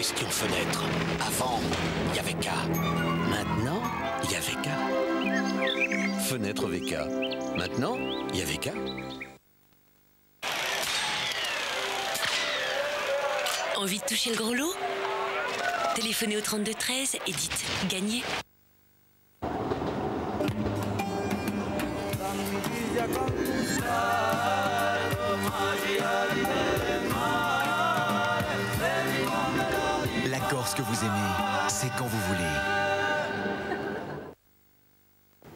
question fenêtre. Avant, il y avait K. Maintenant, il y a VK. Fenêtre VK. Maintenant, il y a VK. Envie de toucher le gros lot? Téléphonez au 32 13 et dites « Gagné ». La Corse que vous aimez, c'est quand vous voulez.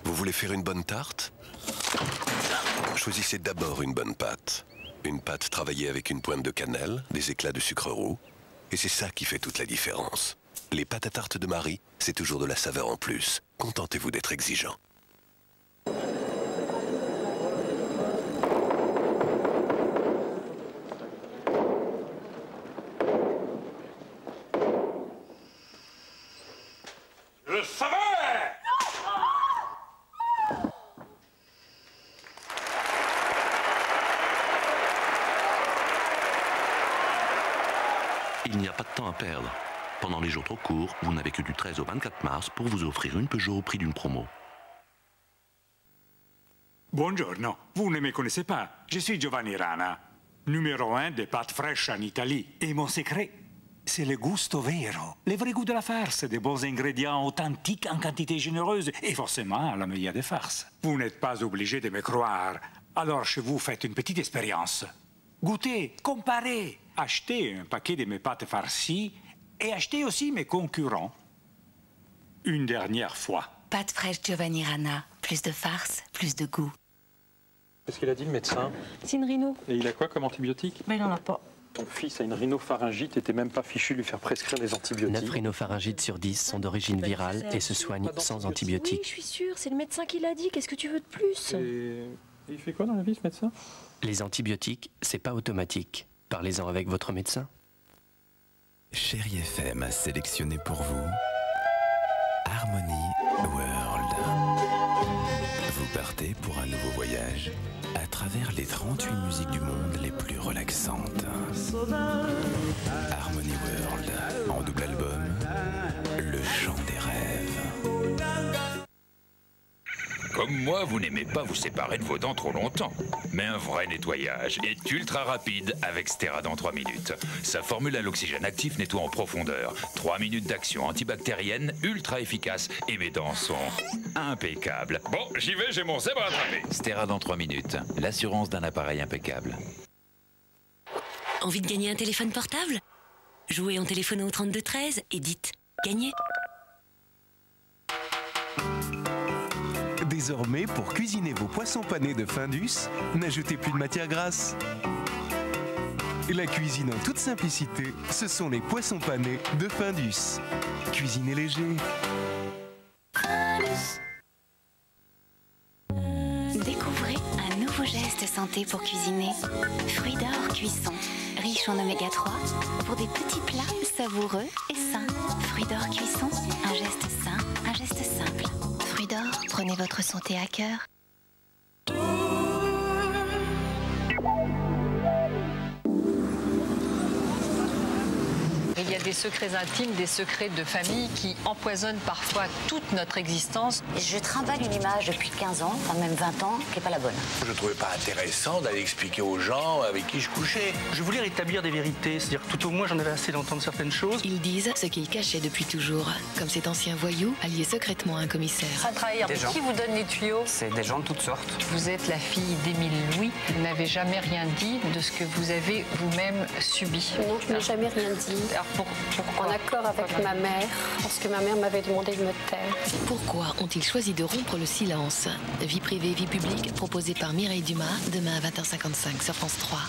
Vous voulez faire une bonne tarte? Choisissez d'abord une bonne pâte. Une pâte travaillée avec une pointe de cannelle, des éclats de sucre roux. Et c'est ça qui fait toute la différence. Les pâtes à tarte de Marie, c'est toujours de la saveur en plus. Contentez-vous d'être exigeant. Je savais! Il n'y a pas de temps à perdre. Pendant les jours trop courts, vous n'avez que du 13 au 24 mars pour vous offrir une Peugeot au prix d'une promo. Buongiorno, vous ne me connaissez pas. Je suis Giovanni Rana, numéro 1 des pâtes fraîches en Italie. Et mon secret, c'est le gusto vero. Le vrai goût de la farce, des bons ingrédients authentiques en quantité généreuse et forcément la meilleure des farces. Vous n'êtes pas obligé de me croire. Alors chez vous, faites une petite expérience. Goûtez, comparez. Achetez un paquet de mes pâtes farcies et achetez aussi mes concurrents. Une dernière fois. Pâtes fraîches Giovanni Rana. Plus de farce, plus de goût. Qu'est-ce qu'il a dit le médecin? C'est une rhino. Et il a quoi comme antibiotique? Ben, il en a pas. Ton fils a une rhinopharyngite et t'es même pas fichu de lui faire prescrire des antibiotiques. 9 rhinopharyngites sur 10 sont d'origine virale et se soignent sans antibiotiques. Oui, je suis sûre, c'est le médecin qui l'a dit. Qu'est-ce que tu veux de plus? Et il fait quoi dans la vie, ce médecin? Les antibiotiques, c'est pas automatique. Parlez-en avec votre médecin. Chérie FM a sélectionné pour vous Harmony World. Vous partez pour un nouveau voyage à travers les 38 musiques du monde les plus relaxantes. Harmony World, en double album, le chant des rêves. Comme moi, vous n'aimez pas vous séparer de vos dents trop longtemps. Mais un vrai nettoyage est ultra rapide avec Steradent 3 minutes. Sa formule à l'oxygène actif nettoie en profondeur. 3 minutes d'action antibactérienne ultra efficace et mes dents sont impeccables. Bon, j'y vais, j'ai mon zèbre attrapé. Steradent 3 minutes, l'assurance d'un appareil impeccable. Envie de gagner un téléphone portable? Jouez en téléphonant au 32 13 et dites « Gagné ». Désormais, pour cuisiner vos poissons panés de Findus, n'ajoutez plus de matière grasse. La cuisine en toute simplicité, ce sont les poissons panés de Findus. Cuisinez léger. Découvrez un nouveau geste santé pour cuisiner. Fruits d'or cuisson, riche en oméga 3, pour des petits plats savoureux et sains. Fruits d'or cuisson, un geste sain, un geste simple. Fruits d'or, prenez votre santé à cœur. Il y a des secrets intimes, des secrets de famille qui empoisonnent parfois toute notre existence. Je trimballe une image depuis 15 ans, enfin même 20 ans, qui n'est pas la bonne. Je ne trouvais pas intéressant d'aller expliquer aux gens avec qui je couchais. Je voulais rétablir des vérités, c'est-à-dire tout au moins j'en avais assez d'entendre certaines choses. Ils disent ce qu'ils cachaient depuis toujours, comme cet ancien voyou allié secrètement à un commissaire. Sans trahir, mais qui vous donne les tuyaux? C'est des gens de toutes sortes. Vous êtes la fille d'Émile Louis. Vous n'avez jamais rien dit de ce que vous avez vous-même subi. Non, je n'ai jamais rien dit. Alors pourquoi? En accord avec ma mère, parce que ma mère m'avait demandé de me taire. Pourquoi ont-ils choisi de rompre le silence? Vie privée, vie publique, proposée par Mireille Dumas, demain à 20h55 sur France 3.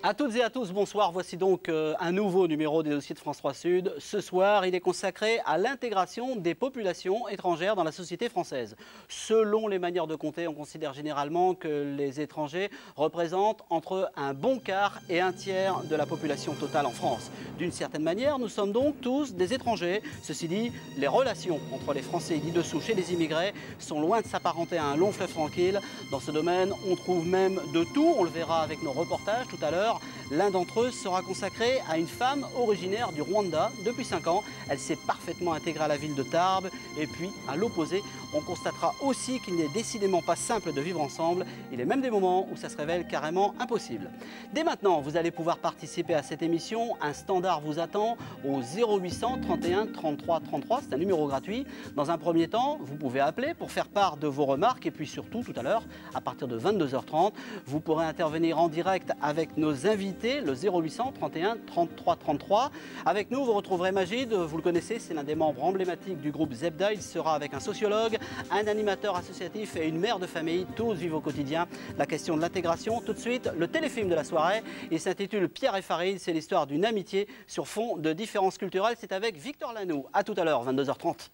À toutes et à tous, bonsoir. Voici donc un nouveau numéro des dossiers de France 3 Sud. Ce soir, il est consacré à l'intégration des populations étrangères dans la société française. Selon les manières de compter, on considère généralement que les étrangers représentent entre un bon quart et un tiers de la population totale en France. D'une certaine manière, nous sommes donc tous des étrangers. Ceci dit, les relations entre les Français dits de souche et les immigrés sont loin de s'apparenter à un long fleuve tranquille. Dans ce domaine, on trouve même de tout. On le verra avec nos reportages tout à l'heure. L'un d'entre eux sera consacré à une femme originaire du Rwanda depuis 5 ans. Elle s'est parfaitement intégrée à la ville de Tarbes. Et puis, à l'opposé, on constatera aussi qu'il n'est décidément pas simple de vivre ensemble. Il est même des moments où ça se révèle carrément impossible. Dès maintenant, vous allez pouvoir participer à cette émission. Un standard vous attend au 0800 31 33 33. C'est un numéro gratuit. Dans un premier temps, vous pouvez appeler pour faire part de vos remarques. Et puis surtout, tout à l'heure, à partir de 22h30, vous pourrez intervenir en direct avec nos invités, le 0800 31 33 33. Avec nous, vous retrouverez Magid, vous le connaissez, c'est l'un des membres emblématiques du groupe Zebda. Il sera avec un sociologue, un animateur associatif et une mère de famille. Tous vivent au quotidien la question de l'intégration. Tout de suite, le téléfilm de la soirée. Il s'intitule Pierre et Farid. C'est l'histoire d'une amitié sur fond de différences culturelles. C'est avec Victor Lanoux. À tout à l'heure, 22h30.